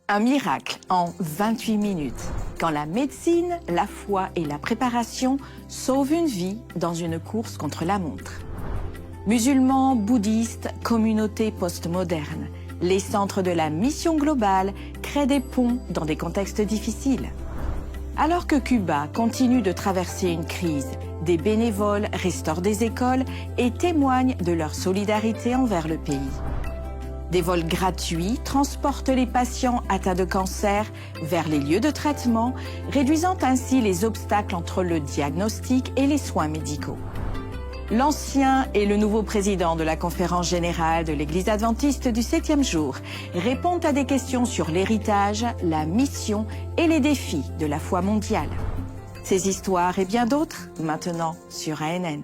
Un miracle en 28 minutes, quand la médecine, la foi et la préparation sauvent une vie dans une course contre la montre. Musulmans, bouddhistes, communautés postmodernes, les centres de la mission globale créent des ponts dans des contextes difficiles. Alors que Cuba continue de traverser une crise, des bénévoles restaurent des écoles et témoignent de leur solidarité envers le pays. Des vols gratuits transportent les patients atteints de cancer vers les lieux de traitement, réduisant ainsi les obstacles entre le diagnostic et les soins médicaux. L'ancien et le nouveau président de la Conférence générale de l'Église adventiste du 7e jour répondent à des questions sur l'héritage, la mission et les défis de la foi mondiale. Ces histoires et bien d'autres, maintenant sur ANN.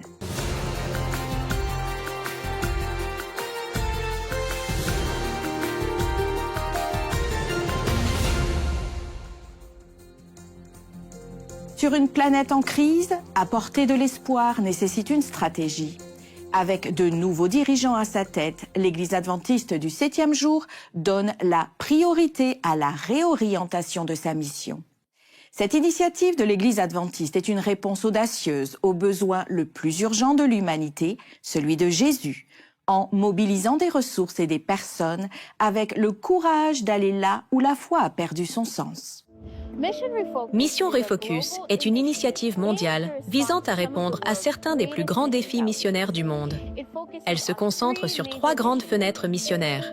Sur une planète en crise, apporter de l'espoir nécessite une stratégie. Avec de nouveaux dirigeants à sa tête, l'Église adventiste du 7e jour donne la priorité à la réorientation de sa mission. Cette initiative de l'Église adventiste est une réponse audacieuse au besoin le plus urgent de l'humanité, celui de Jésus, en mobilisant des ressources et des personnes avec le courage d'aller là où la foi a perdu son sens. Mission Refocus est une initiative mondiale visant à répondre à certains des plus grands défis missionnaires du monde. Elle se concentre sur 3 grandes fenêtres missionnaires.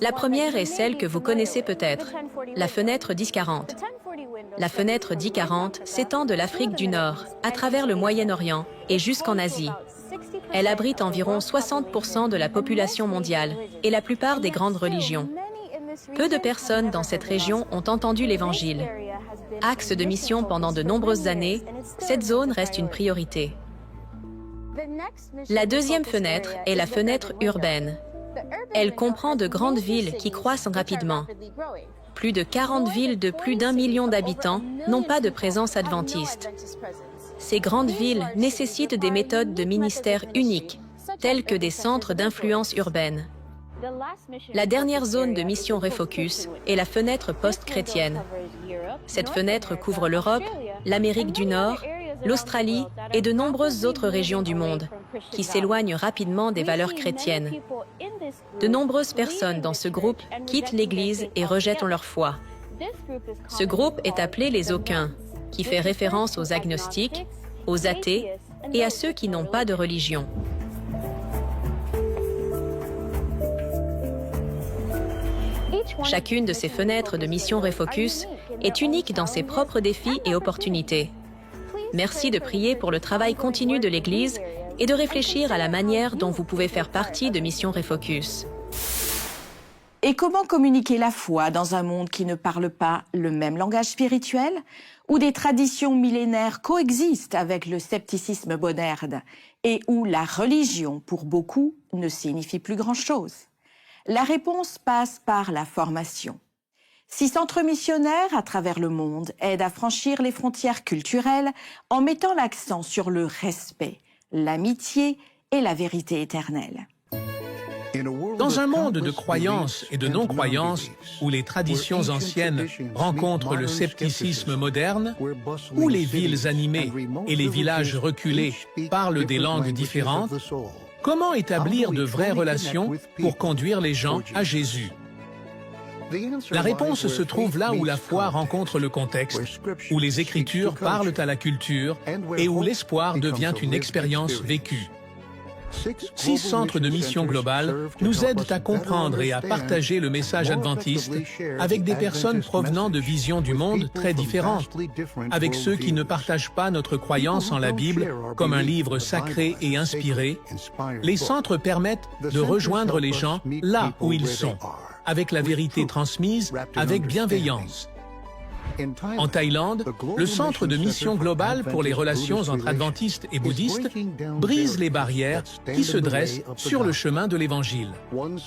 La première est celle que vous connaissez peut-être, la fenêtre 1040. La fenêtre 1040 s'étend de l'Afrique du Nord, à travers le Moyen-Orient et jusqu'en Asie. Elle abrite environ 60% de la population mondiale et la plupart des grandes religions. Peu de personnes dans cette région ont entendu l'Évangile. Axe de mission pendant de nombreuses années, cette zone reste une priorité. La deuxième fenêtre est la fenêtre urbaine. Elle comprend de grandes villes qui croissent rapidement. Plus de 40 villes de plus d'1 million d'habitants n'ont pas de présence adventiste. Ces grandes villes nécessitent des méthodes de ministère uniques, telles que des centres d'influence urbaine. La dernière zone de mission Refocus est la fenêtre post-chrétienne. Cette fenêtre couvre l'Europe, l'Amérique du Nord, l'Australie et de nombreuses autres régions du monde, qui s'éloignent rapidement des valeurs chrétiennes. De nombreuses personnes dans ce groupe quittent l'Église et rejettent leur foi. Ce groupe est appelé les Aucuns, qui fait référence aux agnostiques, aux athées et à ceux qui n'ont pas de religion. Chacune de ces fenêtres de mission Refocus est unique dans ses propres défis et opportunités. Merci de prier pour le travail continu de l'Église et de réfléchir à la manière dont vous pouvez faire partie de Mission Refocus. Et comment communiquer la foi dans un monde qui ne parle pas le même langage spirituel, où des traditions millénaires coexistent avec le scepticisme moderne et où la religion, pour beaucoup, ne signifie plus grand-chose? La réponse passe par la formation. 6 centres missionnaires à travers le monde aident à franchir les frontières culturelles en mettant l'accent sur le respect, l'amitié et la vérité éternelle. Dans un monde de croyances et de non-croyances, où les traditions anciennes rencontrent le scepticisme moderne, où les villes animées et les villages reculés parlent des langues différentes, comment établir de vraies relations pour conduire les gens à Jésus? La réponse se trouve là où la foi rencontre le contexte, où les Écritures parlent à la culture et où l'espoir devient une expérience vécue. 6 centres de mission globale nous aident à comprendre et à partager le message adventiste avec des personnes provenant de visions du monde très différentes, avec ceux qui ne partagent pas notre croyance en la Bible comme un livre sacré et inspiré. Les centres permettent de rejoindre les gens là où ils sont, avec la vérité transmise, avec bienveillance. En Thaïlande, le Centre de mission globale pour les relations entre adventistes et bouddhistes brise les barrières qui se dressent sur le chemin de l'Évangile.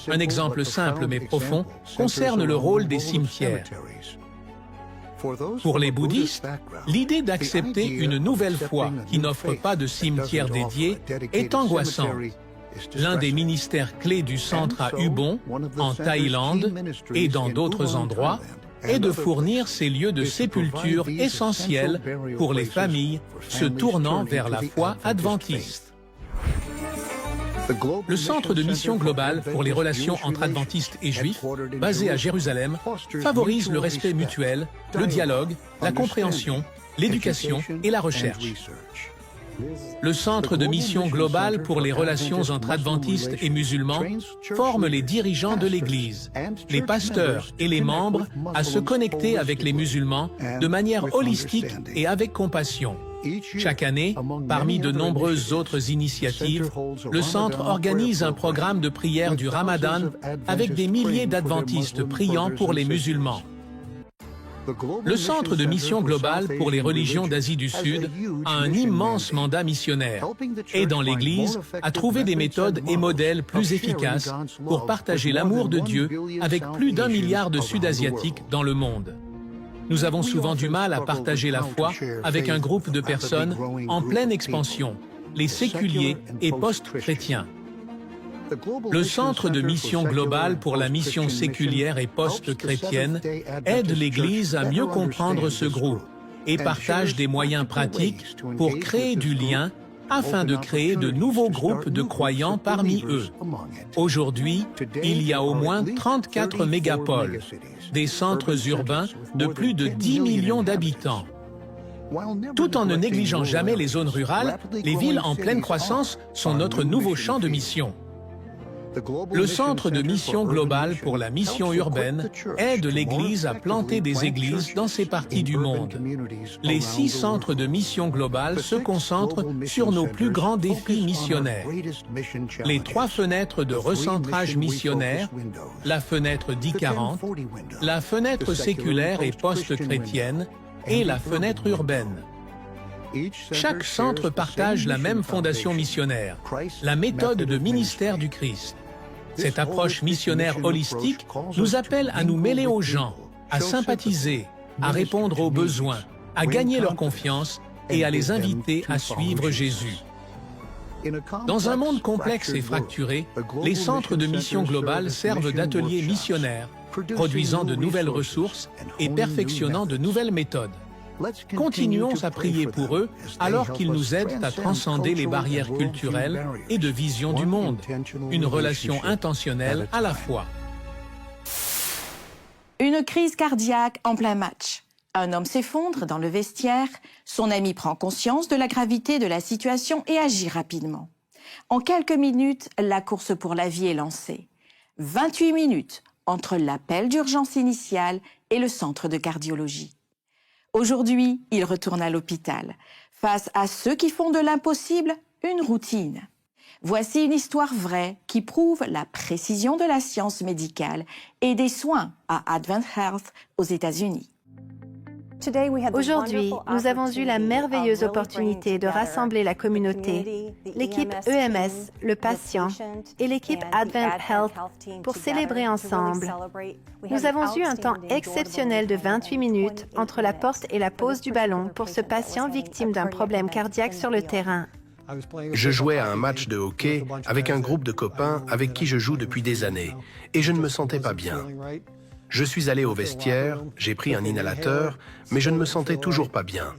Un exemple simple mais profond concerne le rôle des cimetières. Pour les bouddhistes, l'idée d'accepter une nouvelle foi qui n'offre pas de cimetière dédié est angoissante. L'un des ministères clés du centre à Ubon, en Thaïlande et dans d'autres endroits, est de fournir ces lieux de sépulture essentiels pour les familles se tournant vers la foi adventiste. Le Centre de mission globale pour les relations entre adventistes et juifs, basé à Jérusalem, favorise le respect mutuel, le dialogue, la compréhension, l'éducation et la recherche. Le Centre de mission globale pour les relations entre adventistes et musulmans forme les dirigeants de l'Église, les pasteurs et les membres à se connecter avec les musulmans de manière holistique et avec compassion. Chaque année, parmi de nombreuses autres initiatives, le Centre organise un programme de prière du Ramadan avec des milliers d'adventistes priant pour les musulmans. Le Centre de mission globale pour les religions d'Asie du Sud a un immense mandat missionnaire, aidant l'Église à trouver des méthodes et modèles plus efficaces pour partager l'amour de Dieu avec plus d'1 milliard de Sud-Asiatiques dans le monde. Nous avons souvent du mal à partager la foi avec un groupe de personnes en pleine expansion, les séculiers et post-chrétiens. Le Centre de mission globale pour la mission séculière et post-chrétienne aide l'Église à mieux comprendre ce groupe et partage des moyens pratiques pour créer du lien afin de créer de nouveaux groupes de croyants parmi eux. Aujourd'hui, il y a au moins 34 mégapoles, des centres urbains de plus de 10 millions d'habitants. Tout en ne négligeant jamais les zones rurales, les villes en pleine croissance sont notre nouveau champ de mission. Le Centre de mission globale pour la mission urbaine aide l'Église à planter des églises dans ces parties du monde. Les 6 centres de mission globale se concentrent sur nos plus grands défis missionnaires. Les 3 fenêtres de recentrage missionnaire, la fenêtre D40, la fenêtre séculaire et post-chrétienne et la fenêtre urbaine. Chaque centre partage la même fondation missionnaire, la méthode de ministère du Christ. Cette approche missionnaire holistique nous appelle à nous mêler aux gens, à sympathiser, à répondre aux besoins, à gagner leur confiance et à les inviter à suivre Jésus. Dans un monde complexe et fracturé, les centres de mission globale servent d'ateliers missionnaires, produisant de nouvelles ressources et perfectionnant de nouvelles méthodes. Continuons à prier pour eux alors qu'ils nous aident à transcender les barrières culturelles et de vision du monde, une relation intentionnelle à la fois. Une crise cardiaque en plein match. Un homme s'effondre dans le vestiaire, son ami prend conscience de la gravité de la situation et agit rapidement. En quelques minutes, la course pour la vie est lancée. 28 minutes entre l'appel d'urgence initial et le centre de cardiologie. Aujourd'hui, il retourne à l'hôpital. Face à ceux qui font de l'impossible une routine. Voici une histoire vraie qui prouve la précision de la science médicale et des soins à Advent Health aux États-Unis. Aujourd'hui, nous avons eu la merveilleuse opportunité de rassembler la communauté, l'équipe EMS, le patient et l'équipe Advent Health pour célébrer ensemble. Nous avons eu un temps exceptionnel de 28 minutes entre la porte et la pose du ballon pour ce patient victime d'un problème cardiaque sur le terrain. Je jouais à un match de hockey avec un groupe de copains avec qui je joue depuis des années et je ne me sentais pas bien. Je suis allé au vestiaire, j'ai pris un inhalateur, mais je ne me sentais toujours pas bien.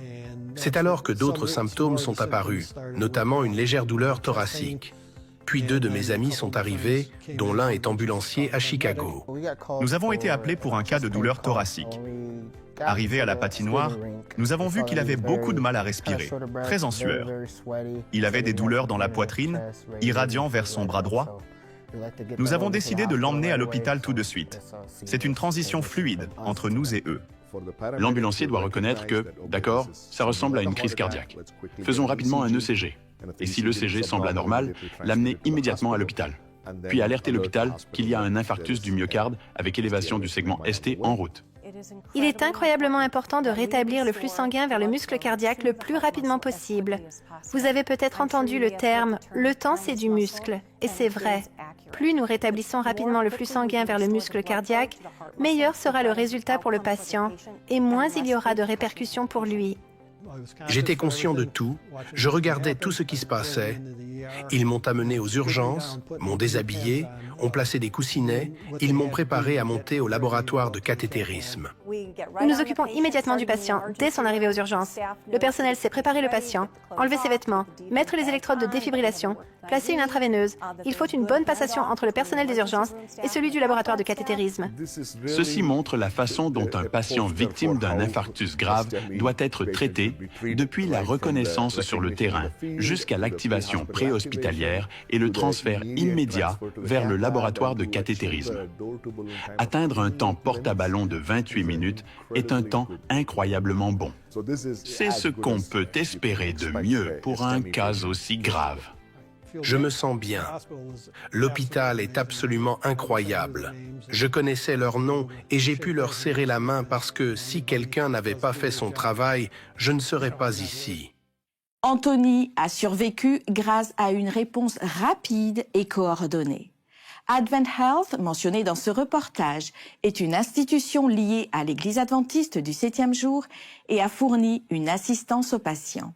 C'est alors que d'autres symptômes sont apparus, notamment une légère douleur thoracique. Puis 2 de mes amis sont arrivés, dont l'un est ambulancier à Chicago. Nous avons été appelés pour un cas de douleur thoracique. Arrivé à la patinoire, nous avons vu qu'il avait beaucoup de mal à respirer, très en sueur. Il avait des douleurs dans la poitrine, irradiant vers son bras droit. Nous avons décidé de l'emmener à l'hôpital tout de suite. C'est une transition fluide entre nous et eux. L'ambulancier doit reconnaître que, d'accord, ça ressemble à une crise cardiaque. Faisons rapidement un ECG. Et si l'ECG semble anormal, l'amener immédiatement à l'hôpital. Puis alerter l'hôpital qu'il y a un infarctus du myocarde avec élévation du segment ST en route. Il est incroyablement important de rétablir le flux sanguin vers le muscle cardiaque le plus rapidement possible. Vous avez peut-être entendu le terme « le temps, c'est du muscle », et c'est vrai. Plus nous rétablissons rapidement le flux sanguin vers le muscle cardiaque, meilleur sera le résultat pour le patient et moins il y aura de répercussions pour lui. J'étais conscient de tout, je regardais tout ce qui se passait. Ils m'ont amené aux urgences, m'ont déshabillé, ont placé des coussinets, ils m'ont préparé à monter au laboratoire de cathétérisme. Nous nous occupons immédiatement du patient dès son arrivée aux urgences. Le personnel sait préparer le patient, enlever ses vêtements, mettre les électrodes de défibrillation, placer une intraveineuse. Il faut une bonne passation entre le personnel des urgences et celui du laboratoire de cathétérisme. Ceci montre la façon dont un patient victime d'un infarctus grave doit être traité depuis la reconnaissance sur le terrain jusqu'à l'activation préhospitalière et le transfert immédiat vers le laboratoire de cathétérisme. Atteindre un temps porte-à-ballon de 28 minutes est un temps incroyablement bon. C'est ce qu'on peut espérer de mieux pour un cas aussi grave. Je me sens bien. L'hôpital est absolument incroyable. Je connaissais leurs noms et j'ai pu leur serrer la main parce que si quelqu'un n'avait pas fait son travail, je ne serais pas ici. Anthony a survécu grâce à une réponse rapide et coordonnée. Advent Health, mentionné dans ce reportage, est une institution liée à l'Église adventiste du 7e jour et a fourni une assistance aux patients.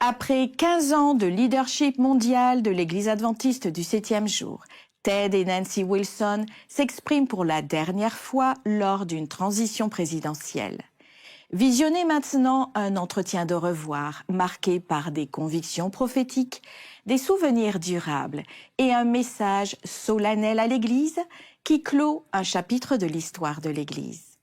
Après 15 ans de leadership mondial de l'Église adventiste du 7e jour, Ted et Nancy Wilson s'expriment pour la dernière fois lors d'une transition présidentielle. Visionnez maintenant un entretien de revoir marqué par des convictions prophétiques, des souvenirs durables et un message solennel à l'Église qui clôt un chapitre de l'histoire de l'Église.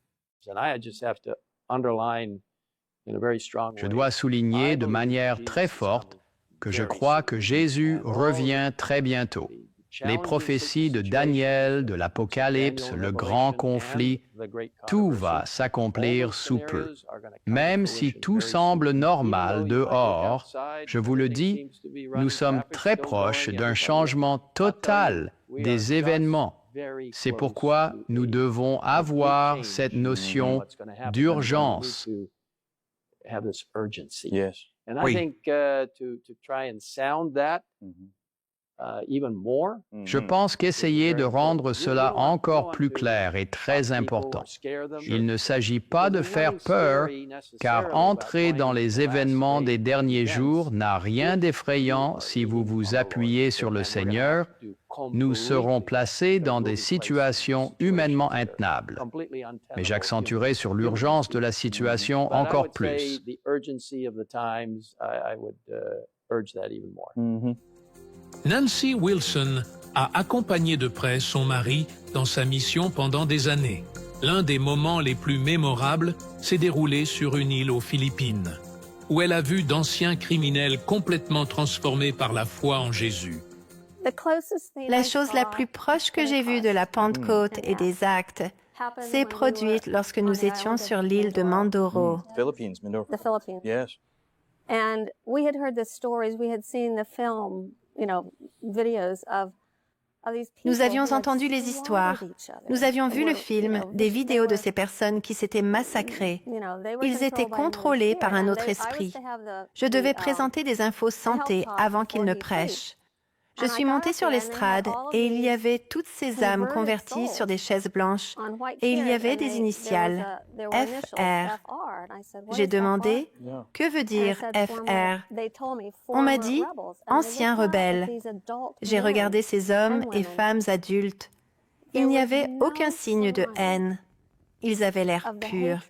Je dois souligner de manière très forte que je crois que Jésus revient très bientôt. Les prophéties de Daniel, de l'Apocalypse, le grand conflit, tout va s'accomplir sous peu. Même si tout semble normal dehors, je vous le dis, nous sommes très proches d'un changement total des événements. C'est pourquoi nous devons avoir cette notion d'urgence. Oui. Je pense qu'essayer de rendre cela encore plus clair est très important. Il ne s'agit pas de faire peur, car entrer dans les événements des derniers jours n'a rien d'effrayant si vous vous appuyez sur le Seigneur. Nous serons placés dans des situations humainement intenables. Mais j'accentuerai sur l'urgence de la situation encore plus. Nancy Wilson a accompagné de près son mari dans sa mission pendant des années. L'un des moments les plus mémorables s'est déroulé sur une île aux Philippines, où elle a vu d'anciens criminels complètement transformés par la foi en Jésus. La chose la plus proche que j'ai vue de la Pentecôte et des actes s'est produite lorsque nous étions sur l'île de Mindoro. Nous avions entendu les histoires, nous avions vu le film, des vidéos de ces personnes qui s'étaient massacrées. Ils étaient contrôlés par un autre esprit. Je devais présenter des infos santé avant qu'ils ne prêchent. Je suis montée sur l'estrade et il y avait toutes ces âmes converties sur des chaises blanches et il y avait des initiales, FR. J'ai demandé, que veut dire FR? On m'a dit, anciens rebelles. J'ai regardé ces hommes et femmes adultes. Il n'y avait aucun signe de haine. Ils avaient l'air purs,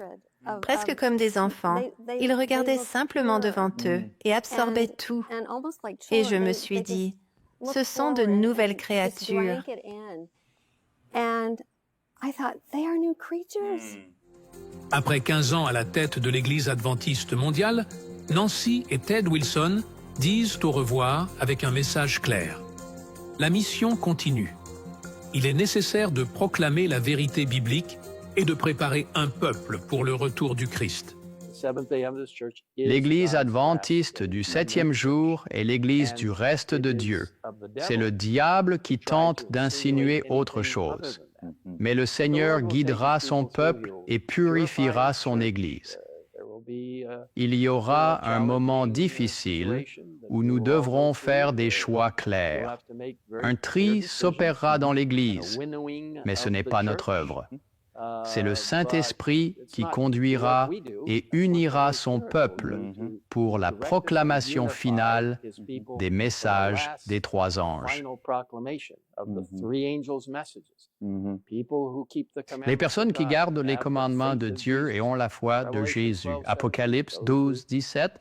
presque comme des enfants. Ils regardaient simplement devant eux et absorbaient tout. Et je me suis dit, ce sont de nouvelles créatures. Après 15 ans à la tête de l'Église adventiste mondiale, Nancy et Ted Wilson disent au revoir avec un message clair. La mission continue. Il est nécessaire de proclamer la vérité biblique et de préparer un peuple pour le retour du Christ. L'Église adventiste du 7e jour est l'Église du reste de Dieu. C'est le diable qui tente d'insinuer autre chose. Mais le Seigneur guidera son peuple et purifiera son Église. Il y aura un moment difficile, où nous devrons faire des choix clairs. Un tri s'opérera dans l'Église, mais ce n'est pas notre œuvre. C'est le Saint-Esprit qui conduira et unira son peuple pour la proclamation finale des messages des trois anges. Les personnes qui gardent les commandements de Dieu et ont la foi de Jésus, Apocalypse 12, 17,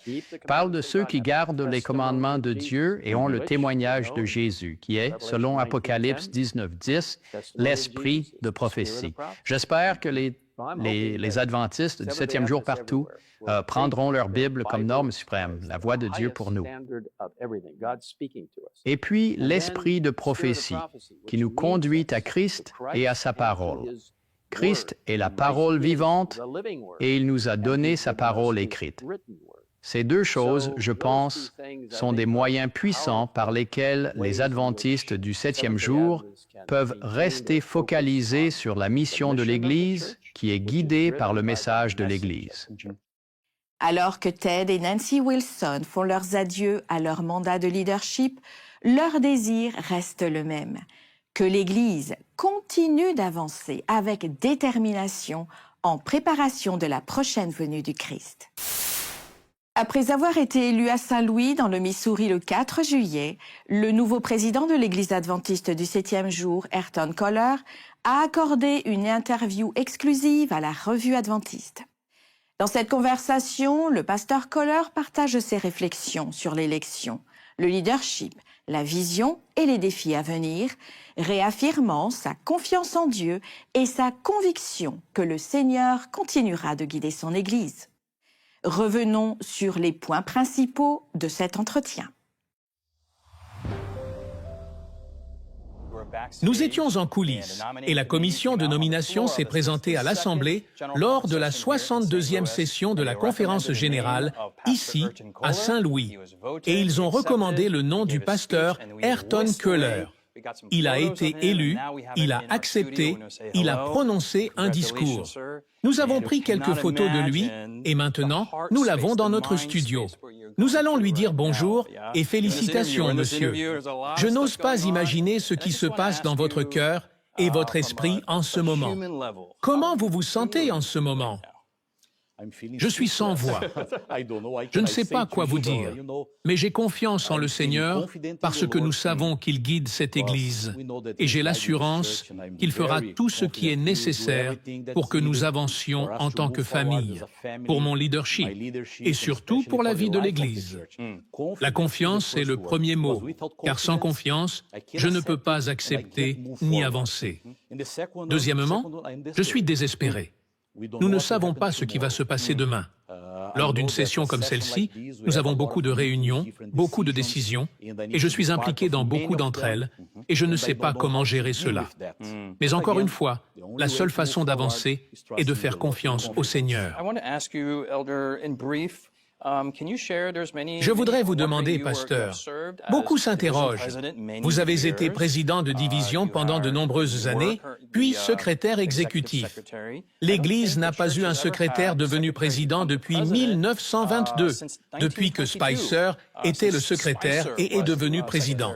parle de ceux qui gardent les commandements de Dieu et ont le témoignage de Jésus, qui est, selon Apocalypse 19, 10, l'esprit de prophétie. J'espère que les adventistes du septième jour partout prendront leur Bible comme norme suprême, la voix de Dieu pour nous. Et puis, l'esprit de prophétie, qui nous conduit à Christ et à sa parole. Christ est la parole vivante et il nous a donné sa parole écrite. Ces deux choses, je pense, sont des moyens puissants par lesquels les adventistes du septième jour peuvent rester focalisés sur la mission de l'Église qui est guidée par le message de l'Église. Alors que Ted et Nancy Wilson font leurs adieux à leur mandat de leadership, leur désir reste le même, que l'Église continue d'avancer avec détermination en préparation de la prochaine venue du Christ. Après avoir été élu à Saint-Louis, dans le Missouri, le 4 juillet, le nouveau président de l'Église adventiste du septième jour, Ayrton Koller, a accordé une interview exclusive à la Revue adventiste. Dans cette conversation, le pasteur Koller partage ses réflexions sur l'élection, le leadership, la vision et les défis à venir, réaffirmant sa confiance en Dieu et sa conviction que le Seigneur continuera de guider son Église. Revenons sur les points principaux de cet entretien. Nous étions en coulisses et la commission de nomination s'est présentée à l'Assemblée lors de la 62e session de la Conférence générale, ici, à Saint-Louis, et ils ont recommandé le nom du pasteur Ayrton Koller. Il a été élu, il a accepté, il a prononcé un discours. Nous avons pris quelques photos de lui et maintenant, nous l'avons dans notre studio. Nous allons lui dire bonjour et félicitations, monsieur. Je n'ose pas imaginer ce qui se passe dans votre cœur et votre esprit en ce moment. Comment vous vous sentez en ce moment? Je suis sans voix. Je ne sais pas quoi vous dire, mais j'ai confiance en le Seigneur parce que nous savons qu'il guide cette Église et j'ai l'assurance qu'il fera tout ce qui est nécessaire pour que nous avancions en tant que famille, pour mon leadership et surtout pour la vie de l'Église. La confiance est le premier mot, car sans confiance, je ne peux pas accepter ni avancer. Deuxièmement, je suis désespéré. Nous ne savons pas ce qui va se passer demain. Lors d'une session comme celle-ci, nous avons beaucoup de réunions, beaucoup de décisions, et je suis impliqué dans beaucoup d'entre elles, et je ne sais pas comment gérer cela. Mais encore une fois, la seule façon d'avancer est de faire confiance au Seigneur. Je voudrais vous demander, pasteur, beaucoup s'interrogent. Vous avez été président de division pendant de nombreuses années, puis secrétaire exécutif. L'Église n'a pas eu un secrétaire devenu président depuis 1922, depuis que Spicer était le secrétaire et est devenu président.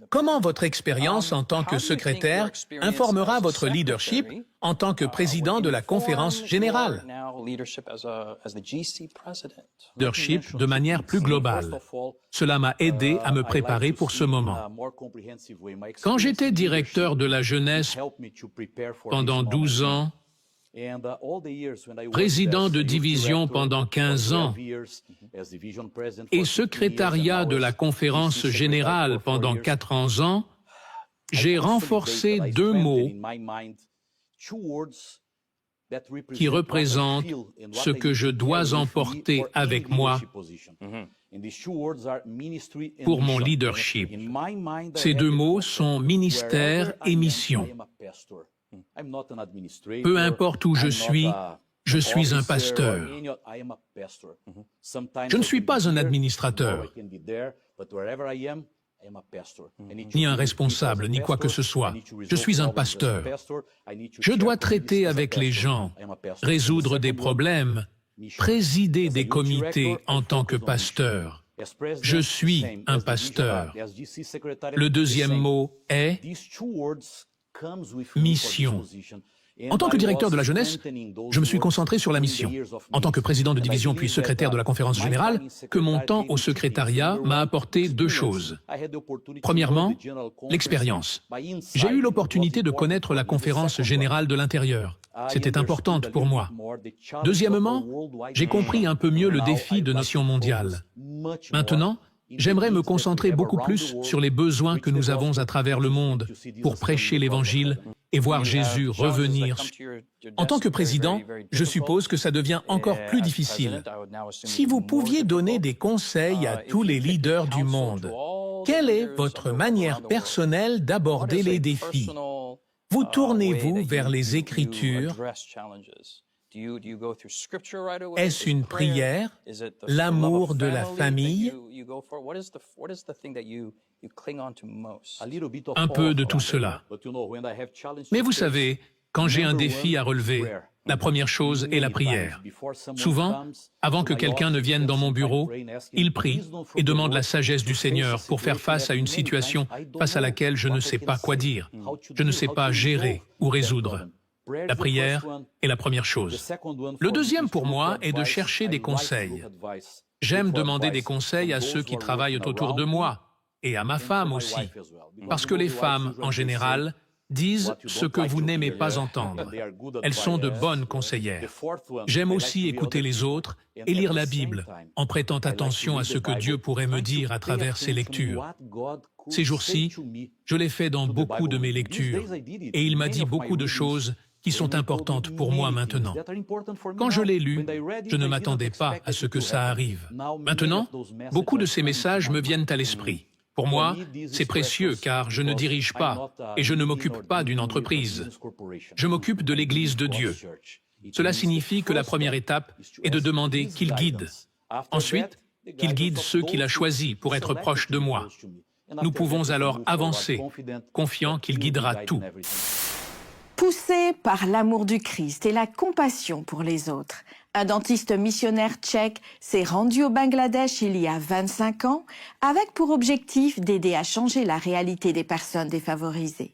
Comment votre expérience en tant que secrétaire informera votre leadership en tant que président de la conférence générale? Leadership de manière plus globale. Cela m'a aidé à me préparer pour ce moment. Quand j'étais directeur de la jeunesse pendant 12 ans, président de division pendant 15 ans et secrétariat de la conférence générale pendant 4 ans, j'ai renforcé 2 mots qui représentent ce que je dois emporter avec moi pour mon leadership. Ces 2 mots sont ministère et mission. Peu importe où je suis un pasteur. Je ne suis pas un administrateur, ni un responsable, ni quoi que ce soit. Je suis un pasteur. Je dois traiter avec les gens, résoudre des problèmes, présider des comités en tant que pasteur. Je suis un pasteur. Le deuxième mot est mission. En tant que directeur de la jeunesse, je me suis concentré sur la mission. En tant que président de division puis secrétaire de la conférence générale, que mon temps au secrétariat m'a apporté deux choses. Premièrement, l'expérience. J'ai eu l'opportunité de connaître la conférence générale de l'intérieur. C'était importante pour moi. Deuxièmement, j'ai compris un peu mieux le défi de Mission mondiale. Maintenant, j'aimerais me concentrer beaucoup plus sur les besoins que nous avons à travers le monde pour prêcher l'Évangile et voir Jésus revenir. En tant que président, je suppose que ça devient encore plus difficile. Si vous pouviez donner des conseils à tous les leaders du monde, quelle est votre manière personnelle d'aborder les défis? Vous tournez-vous vers les Écritures? Est-ce une prière, l'amour de la famille? Un peu de tout cela. Mais vous savez, quand j'ai un défi à relever, la première chose est la prière. Souvent, avant que quelqu'un ne vienne dans mon bureau, il prie et demande la sagesse du Seigneur pour faire face à une situation face à laquelle je ne sais pas quoi dire, je ne sais pas gérer ou résoudre. La prière est la première chose. Le deuxième pour moi est de chercher des conseils. J'aime demander des conseils à ceux qui travaillent autour de moi et à ma femme aussi, parce que les femmes, en général, disent ce que vous n'aimez pas entendre. Elles sont de bonnes conseillères. J'aime aussi écouter les autres et lire la Bible en prêtant attention à ce que Dieu pourrait me dire à travers ses lectures. Ces jours-ci, je l'ai fait dans beaucoup de mes lectures et il m'a dit beaucoup de choses qui sont importantes pour moi maintenant. Quand je l'ai lu, je ne m'attendais pas à ce que ça arrive. Maintenant, beaucoup de ces messages me viennent à l'esprit. Pour moi, c'est précieux car je ne dirige pas et je ne m'occupe pas d'une entreprise. Je m'occupe de l'Église de Dieu. Cela signifie que la première étape est de demander qu'il guide. Ensuite, qu'il guide ceux qu'il a choisis pour être proches de moi. Nous pouvons alors avancer, confiants qu'il guidera tout. Poussé par l'amour du Christ et la compassion pour les autres, un dentiste missionnaire tchèque s'est rendu au Bangladesh il y a 25 ans avec pour objectif d'aider à changer la réalité des personnes défavorisées.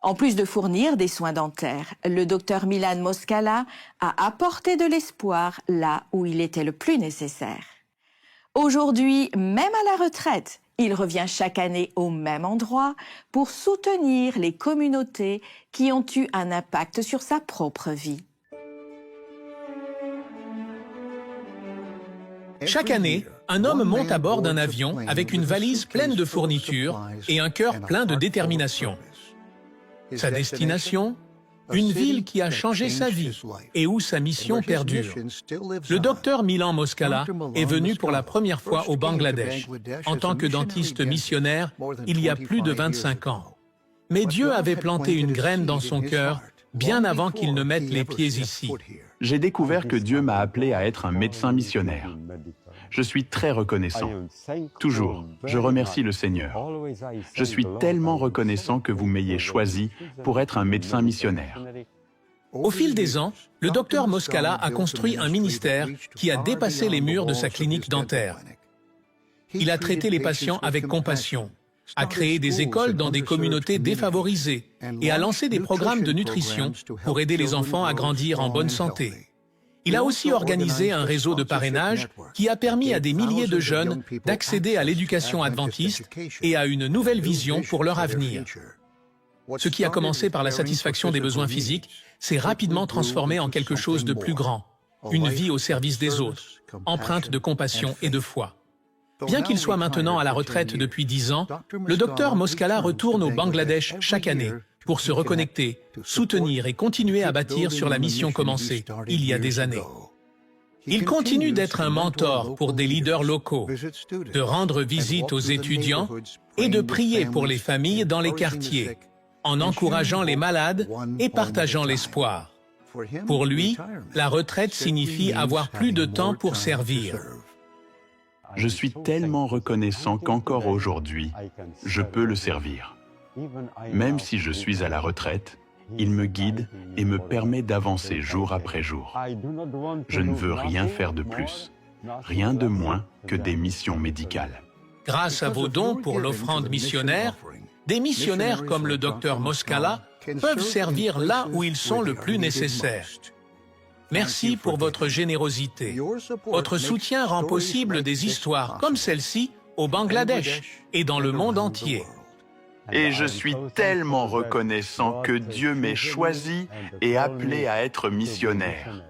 En plus de fournir des soins dentaires, le docteur Milan Moskala a apporté de l'espoir là où il était le plus nécessaire. Aujourd'hui, même à la retraite, il revient chaque année au même endroit pour soutenir les communautés qui ont eu un impact sur sa propre vie. Chaque année, un homme monte à bord d'un avion avec une valise pleine de fournitures et un cœur plein de détermination. Sa destination, une ville qui a changé sa vie et où sa mission perdure. Le docteur Milan Moskala est venu pour la première fois au Bangladesh en tant que dentiste missionnaire il y a plus de 25 ans. Mais Dieu avait planté une graine dans son cœur bien avant qu'il ne mette les pieds ici. J'ai découvert que Dieu m'a appelé à être un médecin missionnaire. Je suis très reconnaissant. Toujours, je remercie le Seigneur. Je suis tellement reconnaissant que vous m'ayez choisi pour être un médecin missionnaire. Au fil des ans, le docteur Moskala a construit un ministère qui a dépassé les murs de sa clinique dentaire. Il a traité les patients avec compassion, a créé des écoles dans des communautés défavorisées et a lancé des programmes de nutrition pour aider les enfants à grandir en bonne santé. Il a aussi organisé un réseau de parrainage qui a permis à des milliers de jeunes d'accéder à l'éducation adventiste et à une nouvelle vision pour leur avenir. Ce qui a commencé par la satisfaction des besoins physiques s'est rapidement transformé en quelque chose de plus grand, une vie au service des autres, empreinte de compassion et de foi. Bien qu'il soit maintenant à la retraite depuis 10 ans, le docteur Moskala retourne au Bangladesh chaque année pour se reconnecter, soutenir et continuer à bâtir sur la mission commencée il y a des années. Il continue d'être un mentor pour des leaders locaux, de rendre visite aux étudiants et de prier pour les familles dans les quartiers, en encourageant les malades et partageant l'espoir. Pour lui, la retraite signifie avoir plus de temps pour servir. Je suis tellement reconnaissant qu'encore aujourd'hui, je peux le servir. Même si je suis à la retraite, il me guide et me permet d'avancer jour après jour. Je ne veux rien faire de plus. rien de moins que des missions médicales. Grâce à vos dons pour l'offrande missionnaire, des missionnaires comme le Dr Moskala peuvent servir là où ils sont le plus nécessaires. Merci pour votre générosité. Votre soutien rend possible des histoires comme celle-ci au Bangladesh et dans le monde entier. Et je suis tellement reconnaissant que Dieu m'ait choisi et appelé à être missionnaire.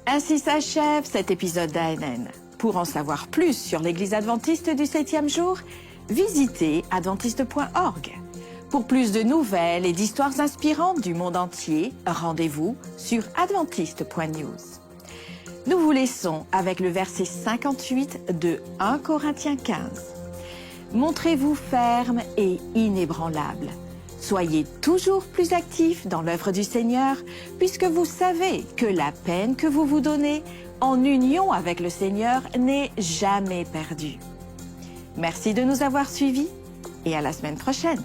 Ainsi s'achève cet épisode d'ANN. Pour en savoir plus sur l'Église adventiste du 7e jour, visitez adventiste.org. Pour plus de nouvelles et d'histoires inspirantes du monde entier, rendez-vous sur adventiste.news. Nous vous laissons avec le verset 58 de 1 Corinthiens 15. Montrez-vous ferme et inébranlable. Soyez toujours plus actifs dans l'œuvre du Seigneur, puisque vous savez que la peine que vous vous donnez en union avec le Seigneur n'est jamais perdue. Merci de nous avoir suivis et à la semaine prochaine.